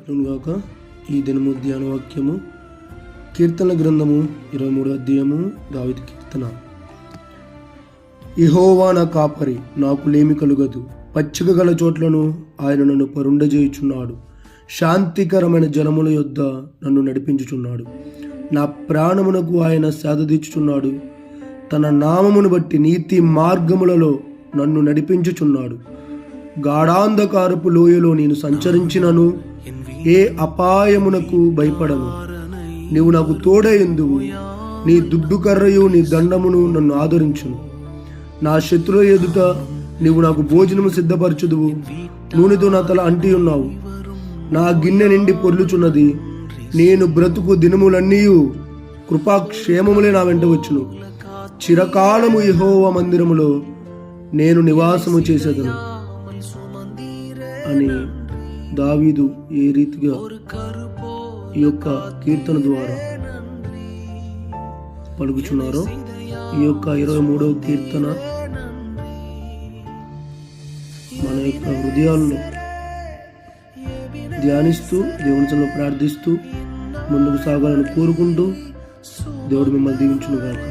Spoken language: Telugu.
గాక. ఈ దినము ధ్యాన వాక్యము కీర్తన గ్రంథము 23వ అధ్యాయము దావీదు కీర్తన. యెహోవా నా కాపరి, నాకు లేమి కలుగదు. పచ్చిక గల చోట్లను ఆయన నన్ను పరుండజేయుచున్నాడు. శాంతికరమైన జలముల యొద్ద నన్ను నడిపించుచున్నాడు. నా ప్రాణమునకు ఆయన సేదదీర్చుచున్నాడు. తన నామమును బట్టి నీతి మార్గములలో నన్ను నడిపించుచున్నాడు. గాఢాంధకారపు లోయలో నేను సంచరించినను ఏ అపాయమునకు భయపడను. నీవు నాకు తోడైందువు. నీ దుడ్డు కర్రయు నీ దండమును నన్ను ఆదరించును. నా శత్రుల ఎదుట నీవు నాకు భోజనము సిద్ధపరచుదువు. నూనెతో నా తల అంటి ఉన్నావు. నా గిన్నె నిండి పొర్లుచున్నది. నేను బ్రతుకు దినములన్నీయు కృపాక్షేమములే నా వెంట వచ్చును. చిరకాలము యెహోవా మందిరములో నేను నివాసము చేసేదను అని దావీదు ఏ రీతిగా ఈ యొక్క కీర్తన ద్వారా పలుకుచున్నారో, ఈ యొక్క 23వ కీర్తన మన యొక్క హృదయాల్లో ధ్యానిస్తూ దేవుని సన్నిధిలో ప్రార్థిస్తూ ముందుకు సాగాలని కోరుకుంటూ దేవుడు మిమ్మల్ని దీవించును గాక.